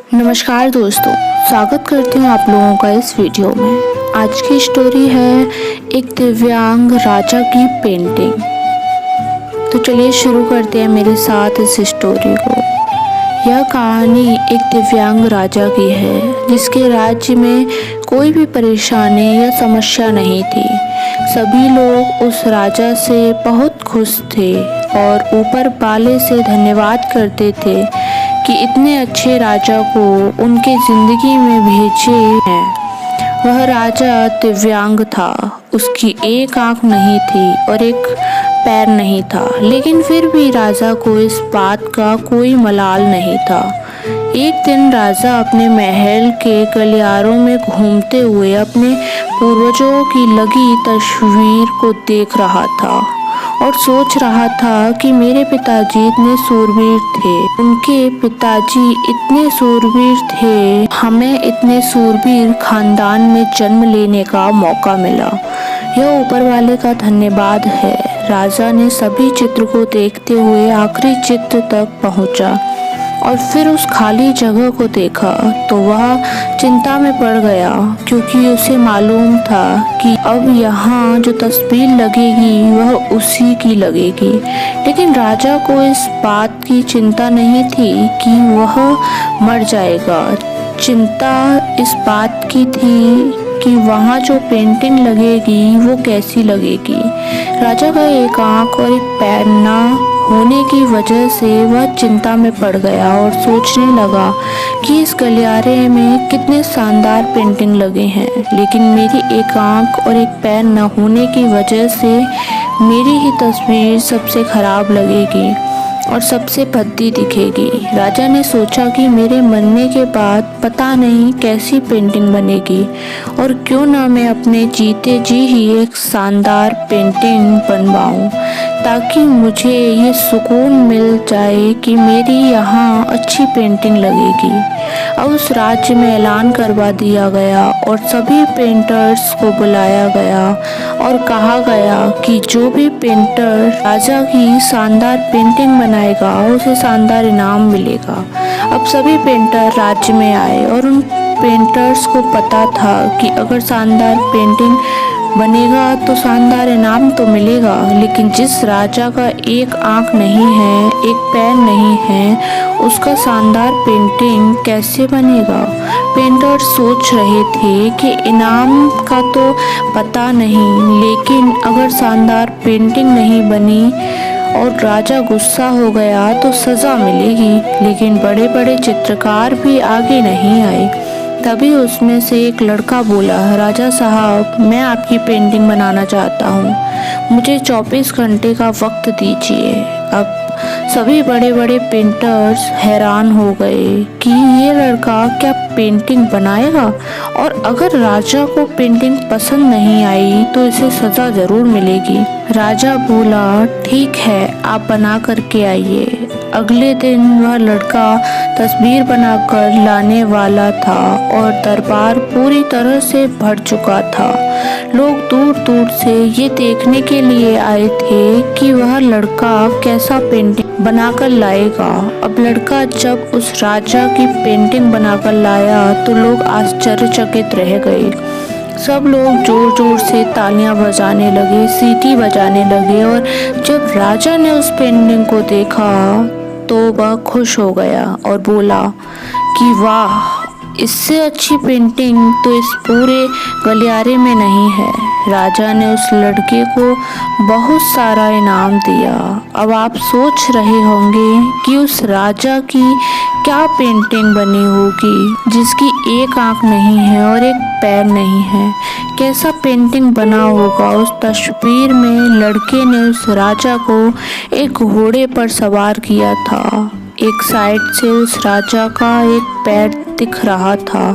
नमस्कार दोस्तों, स्वागत करती हूँ आप लोगों का इस वीडियो में। आज की स्टोरी है एक दिव्यांग राजा की पेंटिंग। तो चलिए शुरू करते हैं मेरे साथ इस स्टोरी को। यह कहानी एक दिव्यांग राजा की है जिसके राज्य में कोई भी परेशानी या समस्या नहीं थी। सभी लोग उस राजा से बहुत खुश थे और ऊपर वाले से धन्यवाद करते थे कि इतने अच्छे राजा को उनके ज़िंदगी में भेजे हैं। वह राजा दिव्यांग था, उसकी एक आँख नहीं थी और एक पैर नहीं था, लेकिन फिर भी राजा को इस बात का कोई मलाल नहीं था। एक दिन राजा अपने महल के गलियारों में घूमते हुए अपने पूर्वजों की लगी तस्वीर को देख रहा था और सोच रहा था कि मेरे पिताजी इतने सूरवीर थे, उनके पिताजी इतने सूरवीर थे, हमें इतने सूरवीर खानदान में जन्म लेने का मौका मिला। यह ऊपर वाले का धन्यवाद है। राजा ने सभी चित्र को देखते हुए आखिरी चित्र तक पहुंचा और फिर उस खाली जगह को देखा तो वह चिंता में पड़ गया, क्योंकि उसे मालूम था कि अब यहाँ जो तस्वीर लगेगी वह उसी की लगेगी। लेकिन राजा को इस बात की चिंता नहीं थी कि वह मर जाएगा। चिंता इस बात की थी कि वहाँ जो पेंटिंग लगेगी वो कैसी लगेगी। राजा का एक आँख और एक पैर ना होने की वजह से वह चिंता में पड़ गया और सोचने लगा कि इस गलियारे में कितने शानदार पेंटिंग लगे हैं, लेकिन मेरी एक आँख और एक पैर न होने की वजह से मेरी ही तस्वीर सबसे खराब लगेगी और सबसे भद्दी दिखेगी। राजा ने सोचा कि मेरे मरने के बाद पता नहीं कैसी पेंटिंग बनेगी और क्यों ना मैं अपने जीते जी ही एक शानदार पेंटिंग बनवाऊं, ताकि मुझे ये सुकून मिल जाए कि मेरी यहाँ अच्छी पेंटिंग लगेगी। अब उस राज्य में ऐलान करवा दिया गया और सभी पेंटर्स को बुलाया गया और कहा गया कि जो भी पेंटर राजा की शानदार पेंटिंग बनाएगा उसे शानदार इनाम मिलेगा। अब सभी पेंटर राज्य में आए और उन पेंटर्स को पता था कि अगर शानदार पेंटिंग बनेगा तो शानदार इनाम तो मिलेगा, लेकिन जिस राजा का एक आँख नहीं है, एक पैर नहीं है, उसका शानदार पेंटिंग कैसे बनेगा। पेंटर सोच रहे थे कि इनाम का तो पता नहीं, लेकिन अगर शानदार पेंटिंग नहीं बनी और राजा गुस्सा हो गया तो सज़ा मिलेगी। लेकिन बड़े बड़े चित्रकार भी आगे नहीं आए। तभी उसमें से एक लड़का बोला, राजा साहब, मैं आपकी पेंटिंग बनाना चाहता हूँ, मुझे 24 घंटे का वक्त दीजिए। अब सभी बड़े बड़े पेंटर्स हैरान हो गए कि ये लड़का क्या पेंटिंग बनाएगा, और अगर राजा को पेंटिंग पसंद नहीं आई तो इसे सज़ा ज़रूर मिलेगी। राजा बोला, ठीक है, आप बना करके आइए। अगले दिन वह लड़का तस्वीर बनाकर लाने वाला था और दरबार पूरी तरह से भर चुका था। लोग दूर दूर से ये देखने के लिए आए थे कि वह लड़का कैसा पेंटिंग बनाकर लाएगा। अब लड़का जब उस राजा की पेंटिंग बनाकर लाया तो लोग आश्चर्यचकित रह गए। सब लोग जोर जोर से तालियां बजाने लगे, सीटी बजाने लगे, और जब राजा ने उस पेंटिंग को देखा तो वह खुश हो गया और बोला कि वाह, इससे अच्छी पेंटिंग तो इस पूरे गलियारे में नहीं है। राजा ने उस लड़के को बहुत सारा इनाम दिया। अब आप सोच रहे होंगे कि उस राजा की क्या पेंटिंग बनी होगी जिसकी एक आँख नहीं है और एक पैर नहीं है। कैसा पेंटिंग बना होगा। उस तस्वीर में लड़के ने उस राजा को एक घोड़े पर सवार किया था। एक साइड से उस राजा का एक पैर दिख रहा था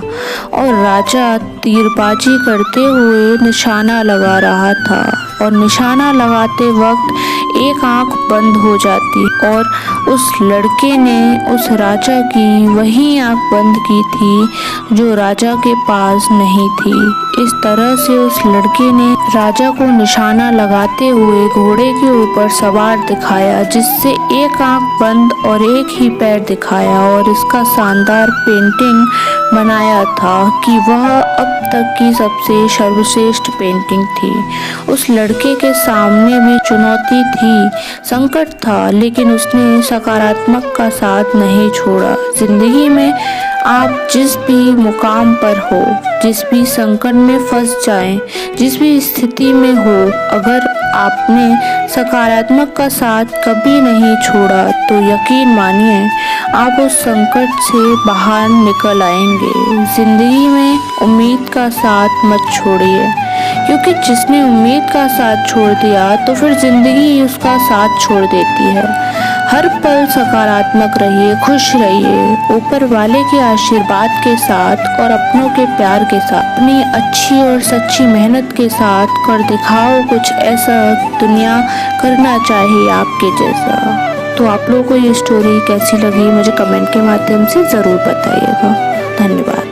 और राजा तीरबाजी करते हुए निशाना लगा रहा था, और निशाना लगाते वक्त एक आंख बंद हो जाती और उस लड़के ने उस राजा की वही आंख बंद की थी जो राजा के पास नहीं थी। इस तरह से उस लड़के ने राजा को निशाना लगाते हुए घोड़े के ऊपर सवार दिखाया, जिससे एक आंख बंद और एक ही पैर दिखाया और इसका शानदार पेंटिंग बनाया था कि वह अब तक की सबसे सर्वश्रेष्ठ पेंटिंग थी। उस लड़के के सामने भी चुनौती थी, संकट था, लेकिन उसने सकारात्मक का साथ नहीं छोड़ा। जिंदगी में आप जिस भी मुकाम पर हो, जिस भी संकट में फंस जाएं, जिस भी स्थिति में हो, अगर आपने सकारात्मक का साथ कभी नहीं छोड़ा तो यकीन मानिए आप उस संकट से बाहर निकल आएंगे। जिंदगी में उम्मीद का साथ मत छोड़िए, क्योंकि जिसने उम्मीद का साथ छोड़ दिया तो फिर जिंदगी उसका साथ छोड़ देती है। हर पल सकारात्मक रहिए, खुश रहिए, ऊपर वाले के आशीर्वाद के साथ और अपनों के प्यार के साथ, अपनी अच्छी और सच्ची मेहनत के साथ कर दिखाओ कुछ ऐसा दुनिया करना चाहिए आपके जैसा। तो आप लोगों को ये स्टोरी कैसी लगी मुझे कमेंट के माध्यम से ज़रूर बताइएगा। धन्यवाद।